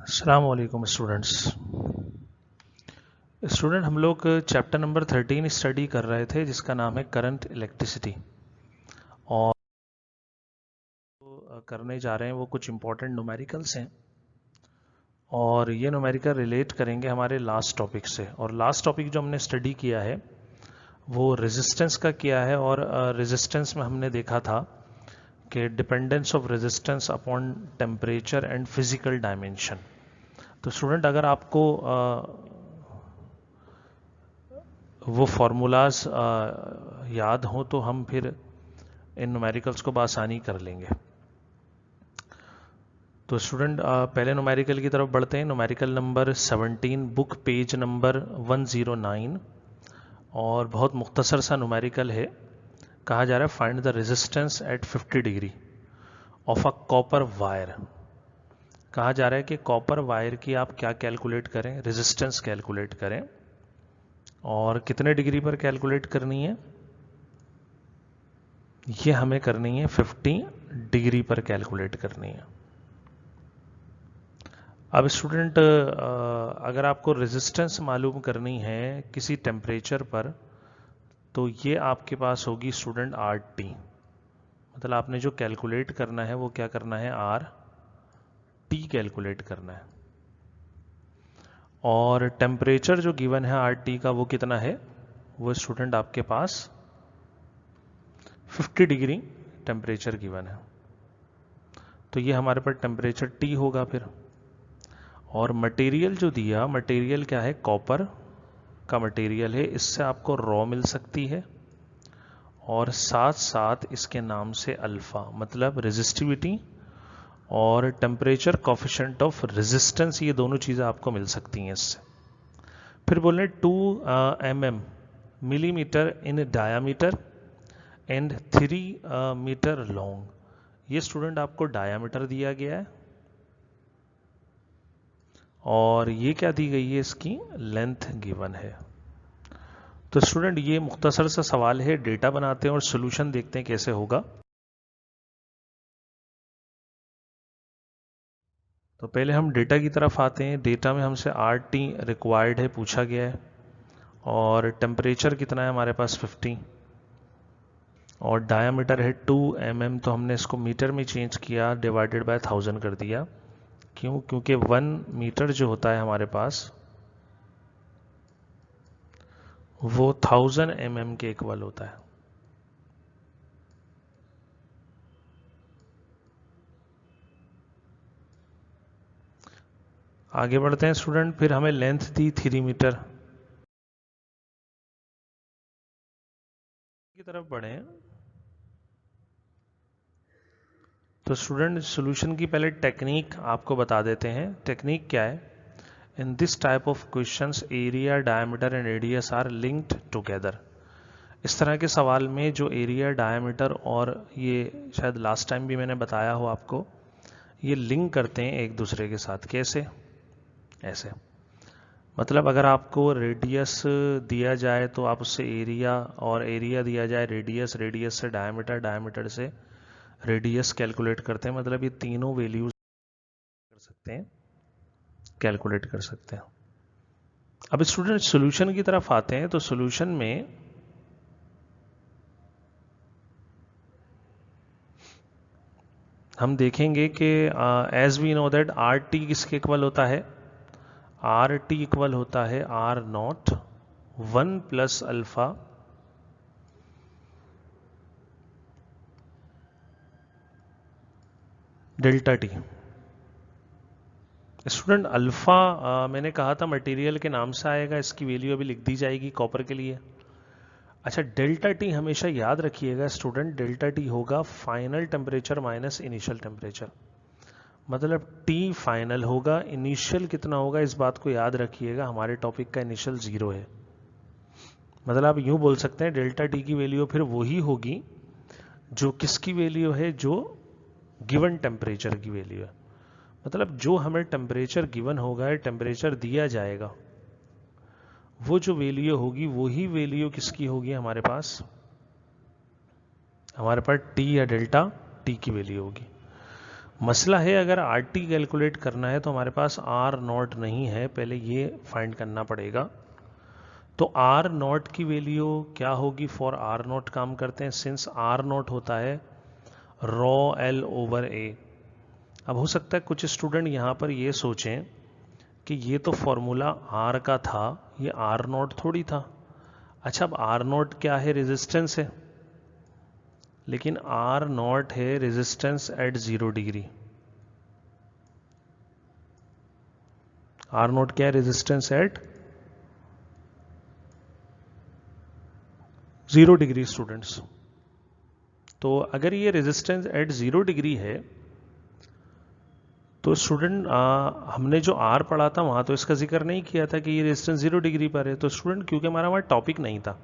अस्सलाम वालेकुम स्टूडेंट्स। हम लोग चैप्टर नंबर 13 स्टडी कर रहे थे जिसका नाम है करंट इलेक्ट्रिसिटी। और करने जा रहे हैं वो कुछ इंपॉर्टेंट न्यूमेरिकल्स हैं और ये न्यूमेरिकल रिलेट करेंगे हमारे लास्ट टॉपिक से। और लास्ट टॉपिक जो हमने स्टडी किया है वो रेजिस्टेंस का किया है। और रेजिस्टेंस में हमने देखा था कि dependence of resistance upon temperature and physical dimension. तो स्टूडेंट अगर आपको वो फार्मूलाज याद हो तो हम फिर इन न्यूमेरिकल्स को बआसानी कर लेंगे। तो स्टूडेंट पहले न्यूमेरिकल की तरफ बढ़ते हैं। Numerical number 17, book page number 109। और बहुत मुख्तसर सा न्यूमेरिकल है। कहा जा रहा है find the resistance at 50 degree of a copper wire. कहा जा रहा है कि कॉपर वायर की आप क्या कैलकुलेट करें, रेजिस्टेंस कैलकुलेट करें। और कितने डिग्री पर कैलकुलेट करनी है, ये हमें करनी है 50 डिग्री पर कैलकुलेट करनी है। अब स्टूडेंट अगर आपको रेजिस्टेंस मालूम करनी है किसी टेम्परेचर पर तो ये आपके पास होगी स्टूडेंट आर टी। मतलब आपने जो कैलकुलेट करना है वो क्या करना है, आर टी कैलकुलेट करना है। और टेम्परेचर जो गिवन है आर टी का वो कितना है, वो स्टूडेंट आपके पास 50 डिग्री टेम्परेचर गिवन है। तो ये हमारे पास टेम्परेचर टी होगा फिर। और मटेरियल जो दिया, मटेरियल क्या है, कॉपर का मटेरियल है। इससे आपको रॉ मिल सकती है और साथ साथ इसके नाम से अल्फा, मतलब रेजिस्टिविटी और टेम्परेचर कोफिशिएंट ऑफ रेजिस्टेंस, ये दोनों चीज़ें आपको मिल सकती हैं इससे। फिर बोल रहे 2 mm millimetre in diameter and 3 metre long. ये स्टूडेंट आपको डायामीटर दिया गया है और ये क्या दी गई है, इसकी लेंथ गिवन है। तो स्टूडेंट ये मुख्तसर सा सवाल है, डेटा बनाते हैं और सोल्यूशन देखते हैं कैसे होगा। तो पहले हम डेटा की तरफ आते हैं। डेटा में हमसे आर टी रिक्वायर्ड है, पूछा गया है। और टेम्परेचर कितना है हमारे पास 50 और डायामीटर है 2 mm। तो हमने इसको मीटर में चेंज किया, डिवाइडेड बाय 1000 कर दिया। क्यों? क्योंकि 1 मीटर जो होता है हमारे पास वो 1000 mm के इक्वल होता है। आगे बढ़ते हैं स्टूडेंट। फिर हमें लेंथ दी 3 मीटर की तरफ बढ़े। तो स्टूडेंट सॉल्यूशन की पहले टेक्निक आपको बता देते हैं। टेक्निक क्या है, in this type of questions area, diameter and radius are linked together. इस तरह के सवाल में जो एरिया, डायमीटर और ये शायद लास्ट टाइम भी मैंने बताया हो आपको, ये लिंक करते हैं एक दूसरे के साथ। कैसे? ऐसे, मतलब अगर आपको रेडियस दिया जाए तो आप उससे एरिया, और एरिया दिया जाए रेडियस, रेडियस से डायमीटर, डायमीटर से रेडियस कैलकुलेट करते हैं। मतलब ये तीनों वैल्यूज कर सकते हैं, कैलकुलेट कर सकते हैं। अब स्टूडेंट सॉल्यूशन की तरफ आते हैं। तो सॉल्यूशन में हम देखेंगे कि as we know that R T किसके इक्वल होता है, आर टी इक्वल होता है R naught 1 plus alpha delta T. Student alpha मैंने कहा था मटेरियल के नाम से आएगा, इसकी वैल्यू अभी लिख दी जाएगी कॉपर के लिए। अच्छा, डेल्टा टी हमेशा याद रखिएगा स्टूडेंट, डेल्टा टी होगा final temperature minus initial temperature. मतलब टी फाइनल होगा, इनिशियल कितना होगा इस बात को याद रखिएगा। हमारे टॉपिक का इनिशियल 0 है। मतलब आप यूं बोल सकते हैं डेल्टा टी की वैल्यू फिर वही होगी जो किसकी वैल्यू है, जो गिवन टेम्परेचर की वैल्यू है। मतलब जो हमें टेम्परेचर गिवन होगा, टेम्परेचर दिया जाएगा, वो जो वैल्यू होगी वही वैल्यू किसकी होगी हमारे पास, टी या डेल्टा टी की वैल्यू होगी। मसला है अगर आर टी कैलकुलेट करना है तो हमारे पास आर नॉट नहीं है, पहले ये फाइंड करना पड़ेगा। तो आर नॉट की वैल्यू क्या होगी? फॉर आर नॉट काम करते हैं, सिंस आर नॉट होता है रॉ एल ओवर ए। अब हो सकता है कुछ स्टूडेंट यहाँ पर ये सोचें कि ये तो फॉर्मूला आर का था, ये आर नॉट थोड़ी था। अच्छा, अब आर नॉट क्या है? रेजिस्टेंस है, लेकिन आर नॉट है resistance at 0 degree. R naught क्या है? Resistance at 0 degree students. तो अगर ये रेजिस्टेंस एट 0 डिग्री है तो स्टूडेंट हमने जो आर पढ़ा था वहां तो इसका जिक्र नहीं किया था कि ये रेजिस्टेंस 0 डिग्री पर है। तो स्टूडेंट क्योंकि हमारा वहां टॉपिक नहीं था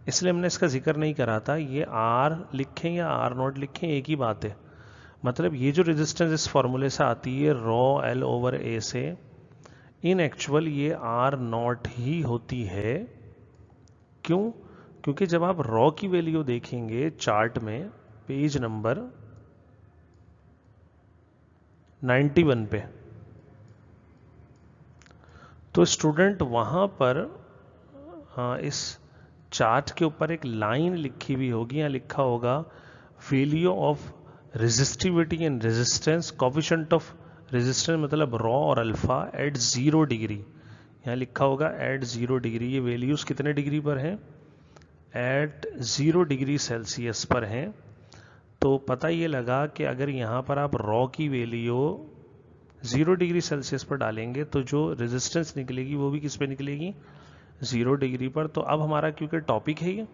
इसलिए हमने इसका जिक्र नहीं करा था। ये आर लिखें या आर नॉट लिखें एक ही बात है। मतलब ये जो रेजिस्टेंस इस फॉर्मूले से आती है रॉ एल ओवर ए से, इन एक्चुअल ये आर नॉट ही होती है। क्यों? क्योंकि जब आप रॉ की वैल्यू देखेंगे चार्ट में पेज नंबर 91 पे, तो स्टूडेंट वहां पर इस चार्ट के ऊपर एक लाइन लिखी हुई होगी या लिखा होगा value of resistivity and resistance, coefficient of resistance मतलब रॉ और अल्फा एट 0 डिग्री। यहाँ लिखा होगा एट 0 डिग्री। ये वैल्यूज कितने डिग्री पर हैं? एट 0 डिग्री सेल्सियस पर हैं। तो पता ये लगा कि अगर यहाँ पर आप रॉ की वैल्यू 0 डिग्री सेल्सियस पर डालेंगे तो जो रेजिस्टेंस निकलेगी वो भी किस पे निकलेगी? 0 डिग्री पर। तो अब हमारा क्योंकि टॉपिक है ये,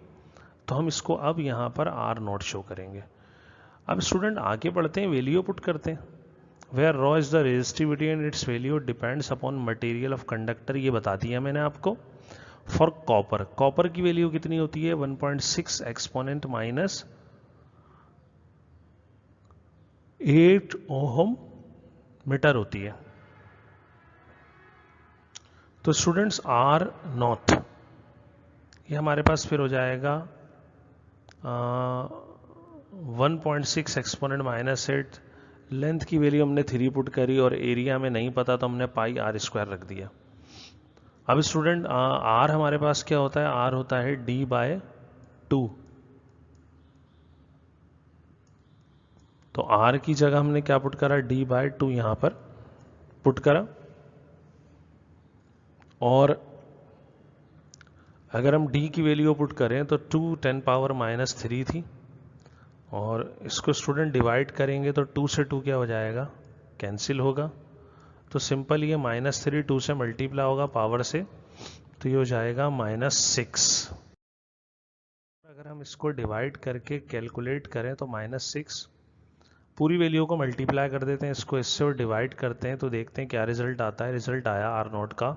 तो हम इसको अब यहाँ पर आर नॉट शो करेंगे। अब स्टूडेंट आगे बढ़ते हैं, वैल्यू पुट करते हैं। Where rho is the resistivity and its value depends upon material of conductor, ये बता दिया मैंने आपको। फॉर कॉपर, कॉपर की वैल्यू कितनी होती है? 1.6 एक्सपोनेंट माइनस 8 ओहम मीटर होती है। तो स्टूडेंट्स आर नॉट ये हमारे पास फिर हो जाएगा 1.6 एक्सपोनेंट माइनस 8। लेंथ की वैल्यू हमने 3 पुट करी और एरिया में नहीं पता तो हमने पाई आर स्क्वायर रख दिया। अब स्टूडेंट आर हमारे पास क्या होता है? आर होता है डी बाय 2। तो आर की जगह हमने क्या पुट करा? डी बाय 2 यहां पर पुट करा। और अगर हम d की वैल्यू पुट करें तो 2 10 पावर माइनस 3 थी, और इसको स्टूडेंट डिवाइड करेंगे तो 2 से 2 क्या हो जाएगा? कैंसिल होगा। तो सिंपल ये -3 2 से मल्टीप्लाई होगा पावर से, तो ये हो जाएगा -6। अगर हम इसको डिवाइड करके कैलकुलेट करें तो -6, पूरी वैल्यू को मल्टीप्लाई कर देते हैं इसको इससे और डिवाइड करते हैं तो देखते हैं क्या रिजल्ट आता है। रिजल्ट आया आर नॉट का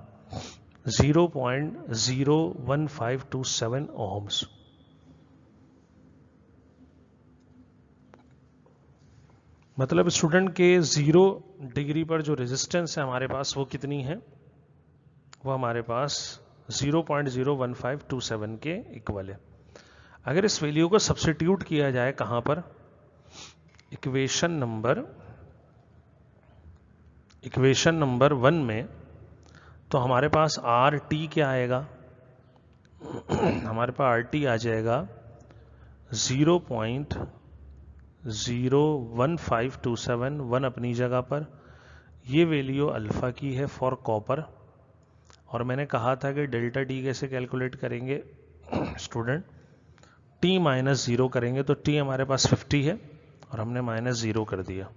0.01527 ओहम्स। मतलब स्टूडेंट के 0 डिग्री पर जो रेजिस्टेंस है हमारे पास वो कितनी है? वो हमारे पास 0.01527 के इक्वल है। अगर इस वैल्यू को सब्स्टिट्यूट किया जाए कहां पर? इक्वेशन नंबर 1 में, तो हमारे पास आर टी क्या आएगा? हमारे पास आर टी आ जाएगा 0.01527, 1 अपनी जगह पर। ये वैल्यू अल्फा की है फॉर कॉपर। और मैंने कहा था कि डेल्टा टी कैसे कैलकुलेट करेंगे स्टूडेंट? टी -0 करेंगे तो टी हमारे पास 50 है और हमने -0 कर दिया।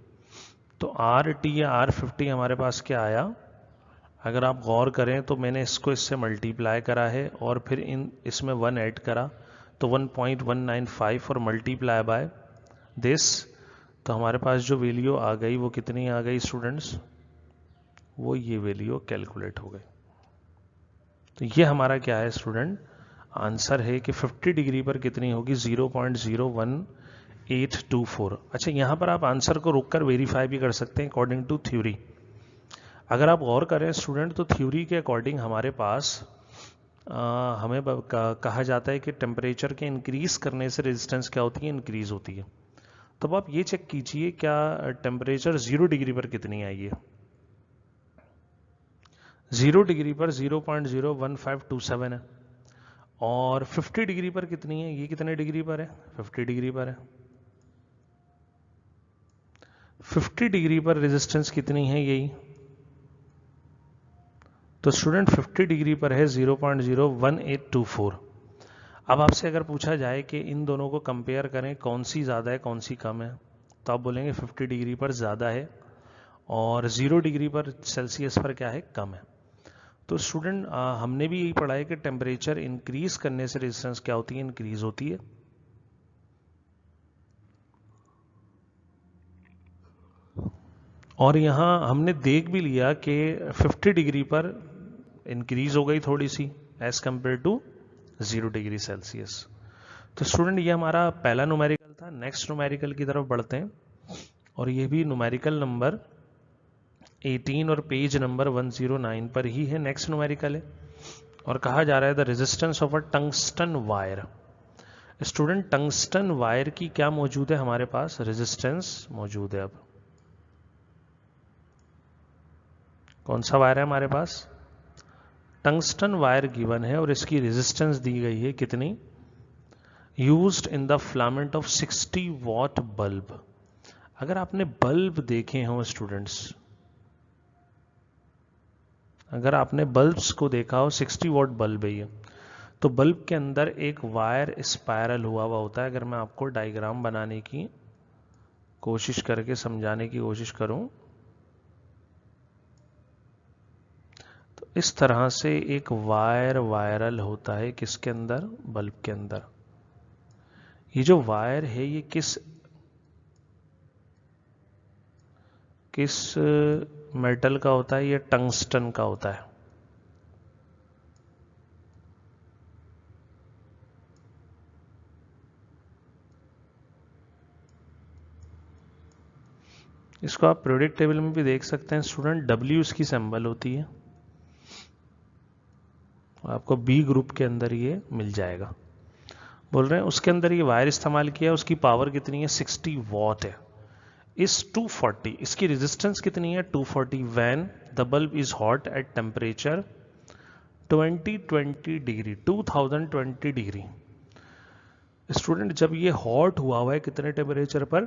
तो आर टी या आर 50 हमारे पास क्या आया? अगर आप गौर करें तो मैंने इसको इससे मल्टीप्लाई करा है और फिर इसमें 1 ऐड करा तो 1.195 और मल्टीप्लाई बाय दिस, तो हमारे पास जो वैल्यू आ गई वो कितनी आ गई स्टूडेंट्स? वो ये वैल्यू कैलकुलेट हो गई। तो ये हमारा क्या है स्टूडेंट? आंसर है कि 50 डिग्री पर कितनी होगी? 0.01824। अच्छा, यहां पर आप आंसर को रुककर वेरीफाई भी कर सकते हैं अकॉर्डिंग टू थ्योरी। अगर आप गौर करें स्टूडेंट तो थ्योरी के अकॉर्डिंग हमारे पास हमें कहा जाता है कि टेम्परेचर के इंक्रीज करने से रेजिस्टेंस क्या होती है? इंक्रीज होती है। तब आप ये चेक कीजिए क्या टेम्परेचर 0 डिग्री पर कितनी आई है। 0 डिग्री पर 0.01527 है, और 50 डिग्री पर कितनी है, ये कितने डिग्री पर है, 50 डिग्री पर है। 50 डिग्री पर रेजिस्टेंस कितनी है, यही। तो स्टूडेंट 50 डिग्री पर है 0.01824। अब आपसे अगर पूछा जाए कि इन दोनों को कंपेयर करें, कौन सी ज़्यादा है कौन सी कम है, तो आप बोलेंगे 50 डिग्री पर ज़्यादा है और 0 डिग्री पर सेल्सियस पर क्या है, कम है। तो स्टूडेंट हमने भी यही पढ़ा है कि टेम्परेचर इंक्रीज करने से रेजिस्टेंस क्या होती है, इंक्रीज होती है। और यहाँ हमने देख भी लिया कि 50 डिग्री पर इंक्रीज हो गई थोड़ी सी as compare to 0 degree Celsius. तो स्टूडेंट ये हमारा पहला न्यूमेरिकल था। नेक्स्ट न्यूमेरिकल की तरफ बढ़ते हैं, और ये भी न्यूमेरिकल नंबर 18 और पेज नंबर 109 पर ही है। नेक्स्ट न्यूमेरिकल है और कहा जा रहा है the resistance of a tungsten wire. Student tungsten wire की क्या मौजूद है हमारे पास, रेजिस्टेंस मौजूद है। अब कौन सा वायर है हमारे पास, टंगस्टन वायर गिवन है और इसकी रेजिस्टेंस दी गई है कितनी, used in the filament of 60 what bulb. अगर आपने बल्ब देखे हो स्टूडेंट्स, अगर आपने बल्ब्स को देखा हो, 60 वॉट बल्ब है ये, तो बल्ब के अंदर एक वायर स्पायरल हुआ होता है। अगर मैं आपको डायग्राम बनाने की कोशिश करके समझाने की कोशिश करूं, तो इस तरह से एक वायरल होता है किसके अंदर, बल्ब के अंदर। ये जो वायर है ये किस मेटल का होता है, ये टंगस्टन का होता है। इसको आप पीरियोडिक टेबल में भी देख सकते हैं स्टूडेंट, W इसकी सिंबल होती है, आपको B ग्रुप के अंदर ये मिल जाएगा। बोल रहे हैं उसके अंदर ये वायर इस्तेमाल किया, उसकी पावर कितनी है, 60 वॉट है। इस 240, इसकी रेजिस्टेंस कितनी है, 240 when the bulb is hot at temperature 2020 degree, 2020 degree. Student जब ये हॉट हुआ है कितने टेम्परेचर पर,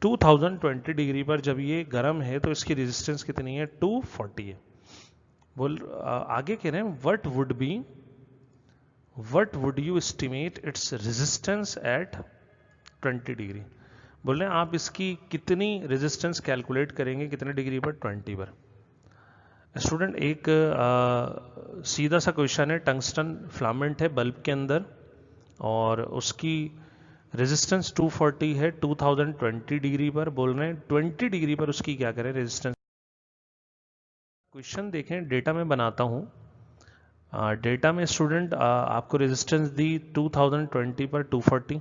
2020 डिग्री पर जब ये गर्म है, तो इसकी रेजिस्टेंस कितनी है, 240 है। बोल आगे कह रहे हैं what would you estimate its resistance at 20 degree. बोल रहे हैं आप इसकी कितनी रेजिस्टेंस कैलकुलेट करेंगे, कितने डिग्री पर, 20 पर। स्टूडेंट एक सीधा सा क्वेश्चन है, टंगस्टन फिलामेंट है बल्ब के अंदर और उसकी रेजिस्टेंस 240 है 2020 डिग्री पर। बोल रहे हैं 20 डिग्री पर उसकी क्या करें रेजिस्टेंस। क्वेश्चन देखें, डेटा में बनाता हूं। डेटा में स्टूडेंट आपको रेजिस्टेंस दी 2020 पर 240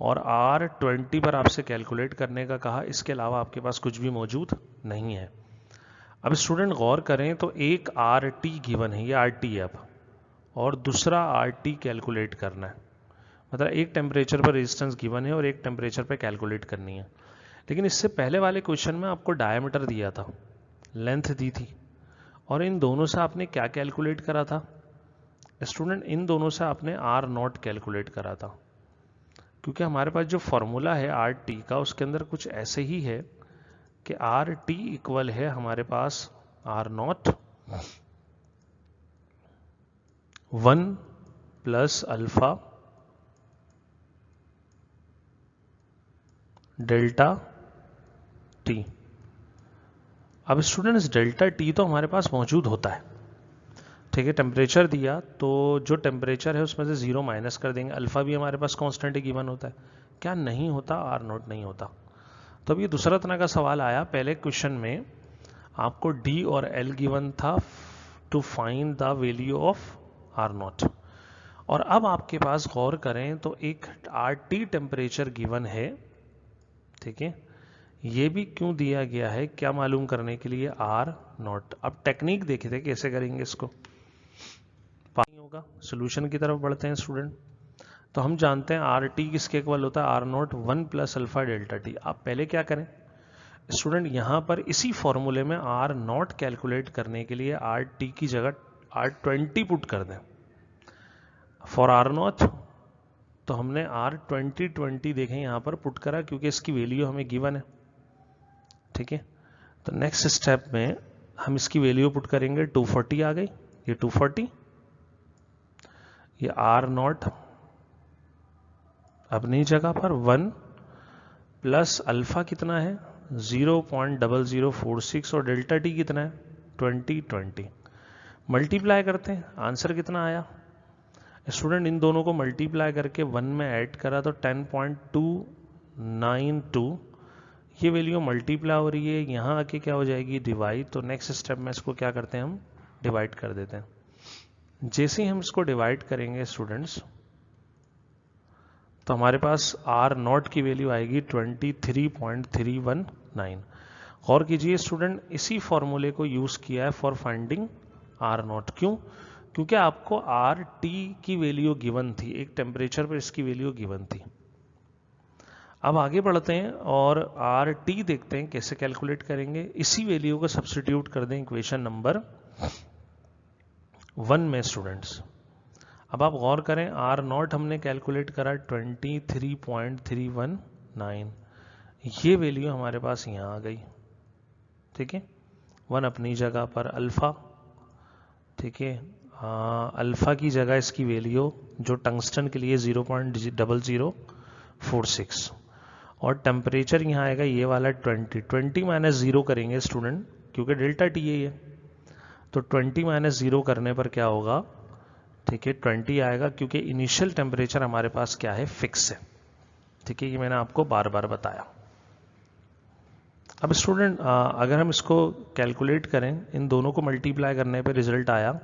और R20 पर आपसे कैलकुलेट करने का कहा। इसके अलावा आपके पास कुछ भी मौजूद नहीं है। अब स्टूडेंट गौर करें तो एक RT गिवन है, ये RT है अब, और दूसरा RT कैलकुलेट करना है। मतलब एक टेम्परेचर पर रेजिस्टेंस गिवन है और एक टेम्परेचर पर कैलकुलेट करनी है। लेकिन इससे पहले वाले क्वेश्चन में आपको डायमीटर दिया था, लेंथ दी थी, और इन दोनों से आपने क्या कैलकुलेट करा था स्टूडेंट, इन दोनों से आपने R0 कैलकुलेट करा था। क्योंकि हमारे पास जो फॉर्मूला है RT का, उसके अंदर कुछ ऐसे ही है कि RT इक्वल है हमारे पास R0 1 plus alpha delta T। अब स्टूडेंट्स डेल्टा T तो हमारे पास मौजूद होता है, ठीक है। टेम्परेचर दिया तो जो टेम्परेचर है उसमें से 0 माइनस कर देंगे। अल्फा भी हमारे पास कांस्टेंट गिवन होता है, क्या नहीं होता, R0 नहीं होता। तो अब ये दूसरा तरह का सवाल आया। पहले क्वेश्चन में आपको D और L गिवन था to find the value of R0, और अब आपके पास गौर करें तो एक RT टेम्परेचर गिवन है, ठीक है। ये भी क्यों दिया गया है, क्या मालूम करने के लिए, R0। अब टेक्निक देखे थे कैसे करेंगे इसको। पानी होगा? सोल्यूशन की तरफ बढ़ते हैं स्टूडेंट। तो हम जानते हैं आर टी किसके इक्वल होता है? R naught 1 plus alpha delta T. आप पहले क्या करें स्टूडेंट, यहाँ पर इसी फॉर्मूले में आर नॉट कैलकुलेट करने के लिए आर टी की जगह आर 20 पुट कर दें फॉर आर नॉट। तो हमने आर 20 देखें यहाँ पर पुट करा क्योंकि इसकी वैल्यू हमें गिवन है, ठीक है। तो नेक्स्ट स्टेप में हम इसकी वैल्यू पुट करेंगे, 240 आ गई, ये 240, ये आर नॉट अपनी जगह पर 1 प्लस अल्फा कितना है 0.0046 और डेल्टा टी कितना है 20 मल्टीप्लाई करते हैं, आंसर कितना आया स्टूडेंट? इन दोनों को मल्टीप्लाई करके 1 में ऐड करा तो 10.292, ये वैल्यू मल्टीप्लाई हो रही है, यहाँ आके क्या हो जाएगी डिवाइड। तो नेक्स्ट स्टेप में इसको क्या करते हैं हम डिवाइड कर देते हैं। जैसे ही हम इसको डिवाइड करेंगे स्टूडेंट्स तो हमारे पास आर नॉट की वैल्यू आएगी 23.319। गौर कीजिए स्टूडेंट, इसी फॉर्मूले को यूज किया है फॉर फाइंडिंग आर नॉट। क्यों? क्योंकि आपको आर टी की वैल्यू गिवन थी, एक टेम्परेचर पर इसकी वैल्यू गिवन थी। अब आगे बढ़ते हैं और आर टी देखते हैं कैसे कैलकुलेट करेंगे। इसी वैल्यू को सब्स्टिट्यूट कर दें इक्वेशन नंबर 1 में स्टूडेंट्स। अब आप गौर करें, आर नॉट हमने कैलकुलेट करा 23.319, ये वैल्यू हमारे पास यहाँ आ गई, ठीक है। 1 अपनी जगह पर, अल्फा, ठीक है, अल्फा की जगह इसकी वैल्यू जो टंगस्टन के लिए 0.0046 और टेम्परेचर यहाँ आएगा ये वाला 20 माइनस 0 करेंगे स्टूडेंट क्योंकि डेल्टा टी है, तो 20 माइनस 0 करने पर क्या होगा, ठीक है 20 आएगा क्योंकि इनिशियल टेम्परेचर हमारे पास क्या है फिक्स है, ठीक है, ये मैंने आपको बार बार बताया। अब स्टूडेंट अगर हम इसको कैलकुलेट करें, इन दोनों को मल्टीप्लाई करने पे रिजल्ट आया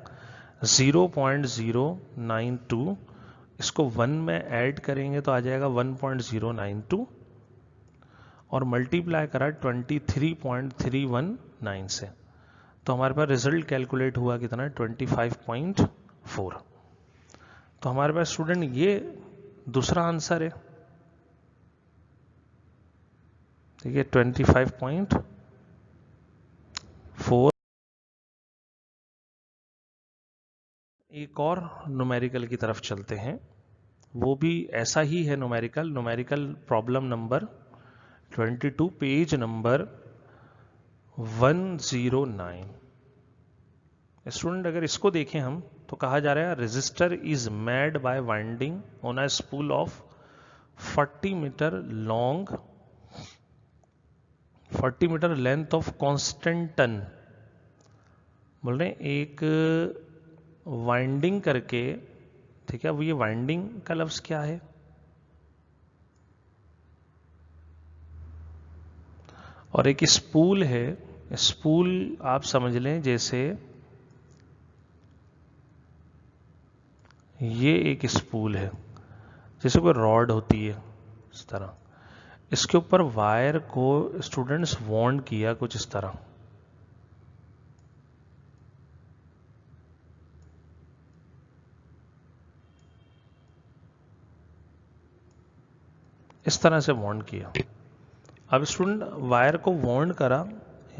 0.092, इसको 1 में ऐड करेंगे तो आ जाएगा 1.092 और मल्टीप्लाई करा 23.319 से, तो हमारे पास रिजल्ट कैलकुलेट हुआ कितना 25.4। तो हमारे पास स्टूडेंट ये दूसरा आंसर है, ठीक है 25.4। एक और न्यूमेरिकल की तरफ चलते हैं, वो भी ऐसा ही है numerical problem number 22 page number 109। Student अगर इसको देखें हम तो कहा जा रहा है resistor is made by winding on a spool of 40 metre long 40 metre length of constantan. बोल रहे एक वाइंडिंग करके, ठीक है। अब ये वाइंडिंग का लफ्ज क्या है, और एक स्पूल है, स्पूल आप समझ लें जैसे ये एक स्पूल है, जैसे कोई रॉड होती है इस तरह, इसके ऊपर वायर को स्टूडेंट्स वॉन्ड किया कुछ इस तरह, इस तरह से वॉन्ड किया। अब स्टूडेंट वायर को वॉन्ड करा,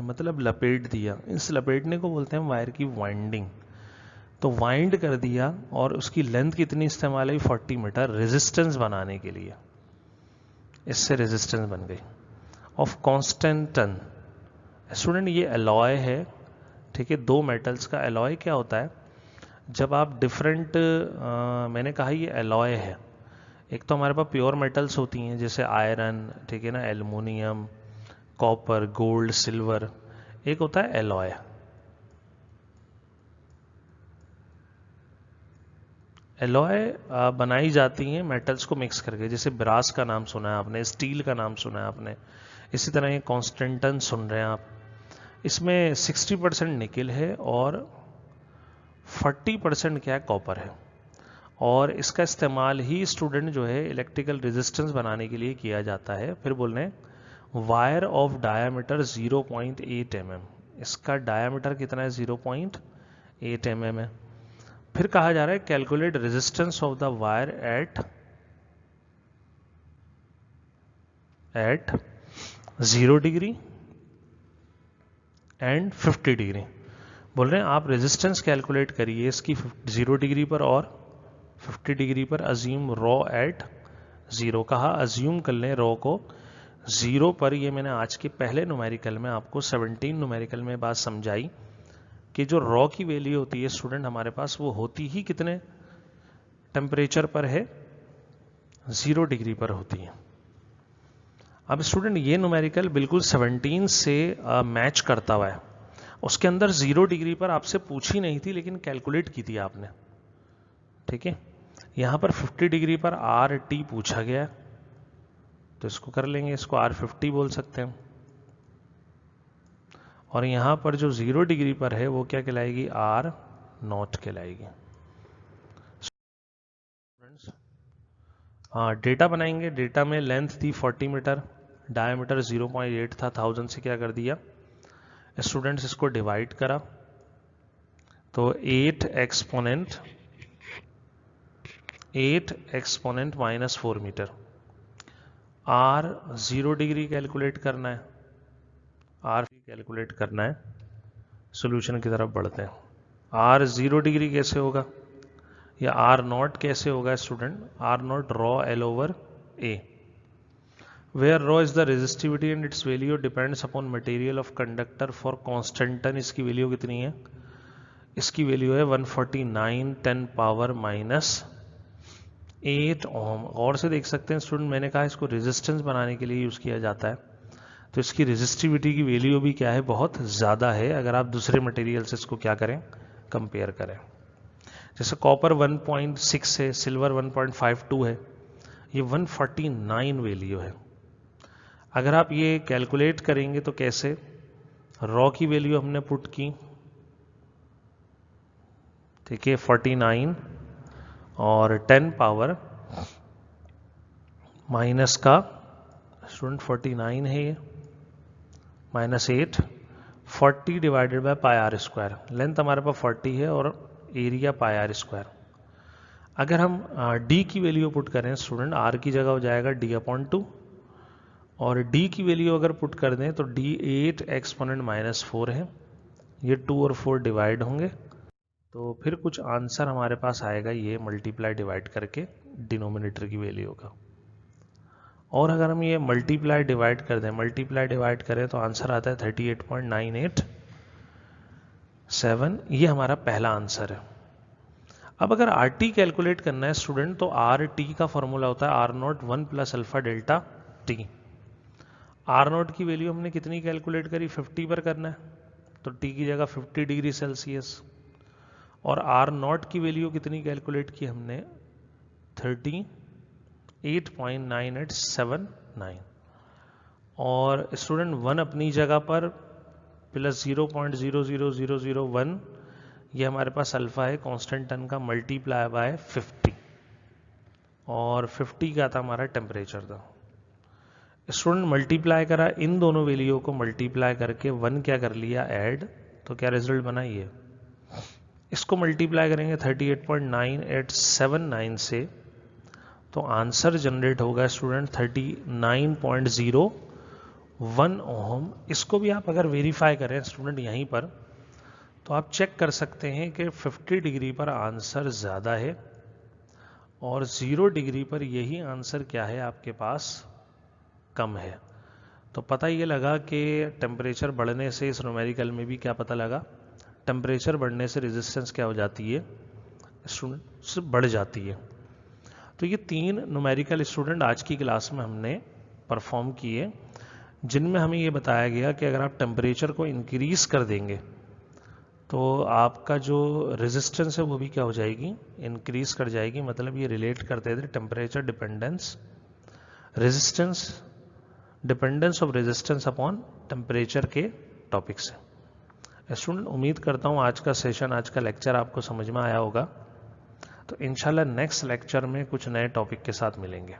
मतलब लपेट दिया, इस लपेटने को बोलते हैं वायर की वाइंडिंग। तो वाइंड कर दिया और उसकी लेंथ कितनी इस्तेमाल हुई 40 मीटर रेजिस्टेंस बनाने के लिए, इससे रेजिस्टेंस बन गई ऑफ कांस्टेंट टन। स्टूडेंट ये अलॉय है, ठीक है, दो मेटल्स का अलॉय क्या होता है, जब आप डिफरेंट मैंने कहा ये अलॉय है, एक तो हमारे पास प्योर मेटल्स होती हैं जैसे आयरन, ठीक है ना, एल्युमिनियम, कॉपर, गोल्ड, सिल्वर, एक होता है एलॉय। एलॉय बनाई जाती हैं मेटल्स को मिक्स करके, जैसे ब्रास का नाम सुना है आपने, स्टील का नाम सुना है आपने, इसी तरह ये कॉन्स्टेंटन सुन रहे हैं आप। इसमें 60% निकेल है और 40% क्या है कॉपर है, और इसका इस्तेमाल ही स्टूडेंट जो है इलेक्ट्रिकल रेजिस्टेंस बनाने के लिए किया जाता है। फिर बोल रहे हैं वायर ऑफ डायामीटर 0.8 mm, इसका डायामीटर कितना है 0.8 mm है। फिर कहा जा रहा है calculate resistance of the wire eight 0 degree and 50 degree. बोल रहे हैं आप रेजिस्टेंस कैलकुलेट करिए इसकी 0 डिग्री पर और 50 डिग्री पर। अज्यूम रॉ एट 0 कहा, अज्यूम कर लें रॉ को 0 पर। ये मैंने आज के पहले न्यूमेरिकल में आपको 17 न्यूमेरिकल में बात समझाई कि जो रॉ की वैल्यू होती है स्टूडेंट हमारे पास, वो होती ही कितने टेम्परेचर पर है, 0 डिग्री पर होती है। अब स्टूडेंट ये न्यूमेरिकल बिल्कुल 17 से मैच करता हुआ है। उसके अंदर 0 डिग्री पर आपसे पूछी नहीं थी लेकिन कैलकुलेट की थी आपने, ठीक है। यहां पर 50 डिग्री पर आर टी पूछा गया है, तो इसको कर लेंगे, इसको R50 बोल सकते हैं। और यहां पर जो 0 डिग्री पर है वो क्या कहलाएगी, R0 कहलाएगी। हाँ, डेटा बनाएंगे। डेटा में लेंथ थी 40 मीटर, डायमीटर 0.8 था, 1000 से क्या कर दिया स्टूडेंट्स, इसको डिवाइड करा तो 8 exponent -4 metre. R 0 degree calculate करना है, R कैलकुलेट करना है। सॉल्यूशन की तरफ बढ़ते हैं। R 0 डिग्री कैसे होगा या R0 कैसे होगा student, R0 raw L over A, where rho is the resistivity and its value depends upon material of conductor for constant ton। इसकी वैल्यू कितनी है, इसकी वैल्यू है 149 10 पावर -8 ओम। और से देख सकते हैं स्टूडेंट, मैंने कहा इसको रेजिस्टेंस बनाने के लिए यूज किया जाता है, तो इसकी रेजिस्टिविटी की वैल्यू भी क्या है, बहुत ज़्यादा है अगर आप दूसरे मटेरियल से इसको क्या करें, कंपेयर करें। जैसे कॉपर 1.6 है, सिल्वर 1.52 है, ये 149 वैल्यू है। अगर आप ये कैलकुलेट करेंगे तो कैसे, रॉ की वैल्यू हमने पुट की, ठीक है 49 और 10 पावर माइनस का स्टूडेंट 49 है ये, -8, 40 divided by pi R square. Length हमारे पास 40 है और एरिया पाई आर स्क्वायर। अगर हम d की वैल्यू पुट करें स्टूडेंट, r की जगह हो जाएगा d/2, और d की वैल्यू अगर पुट कर दें तो d 8 एक्सपोनेंट -4 है, ये 2 और 4 डिवाइड होंगे, तो फिर कुछ आंसर हमारे पास आएगा ये मल्टीप्लाई डिवाइड करके डिनोमिनेटर की वैल्यू का। और अगर हम ये मल्टीप्लाई डिवाइड कर दें, मल्टीप्लाई डिवाइड करें तो आंसर आता है 38.987, ये हमारा पहला आंसर है। अब अगर RT कैलकुलेट करना है स्टूडेंट, तो RT का फॉर्मूला होता है R0 1 + alpha delta T। R0 की वैल्यू हमने कितनी कैलकुलेट करी, 50 पर करना है, तो T की जगह 50 डिग्री सेल्सियस। और R0 की वैल्यू कितनी कैलकुलेट की हमने, 38.9879। और स्टूडेंट 1 अपनी जगह पर प्लस 0.00001, ये हमारे पास अल्फा है कांस्टेंट टन का, मल्टीप्लाई बाय 50, और 50 का था हमारा टेम्परेचर था। स्टूडेंट मल्टीप्लाई करा, इन दोनों वैल्यू को मल्टीप्लाई करके 1 क्या कर लिया ऐड, तो क्या रिजल्ट बना ये, इसको मल्टीप्लाई करेंगे 38.9879 से, तो आंसर जनरेट होगा स्टूडेंट 39.01 ओम। इसको भी आप अगर वेरीफाई करें स्टूडेंट यहीं पर, तो आप चेक कर सकते हैं कि 50 डिग्री पर आंसर ज़्यादा है और 0 डिग्री पर यही आंसर क्या है आपके पास, कम है। तो पता ये लगा कि टेम्परेचर बढ़ने से इस न्यूमेरिकल में भी क्या पता लगा, टेम्परेचर बढ़ने से रेजिस्टेंस क्या हो जाती है स्टूडेंट, बढ़ जाती है। तो ये 3 न्यूमेरिकल स्टूडेंट आज की क्लास में हमने परफॉर्म किए, जिनमें हमें ये बताया गया कि अगर आप टेम्परेचर को इंक्रीज कर देंगे तो आपका जो रेजिस्टेंस है वो भी क्या हो जाएगी, इंक्रीज कर जाएगी। मतलब ये रिलेट करते थे temperature dependence, resistance, dependence of resistance upon temperature के टॉपिक से। स्टूडेंट उम्मीद करता हूँ आज का सेशन, आज का लेक्चर आपको समझ में आया होगा। तो इंशाल्लाह नेक्स्ट लेक्चर में कुछ नए टॉपिक के साथ मिलेंगे।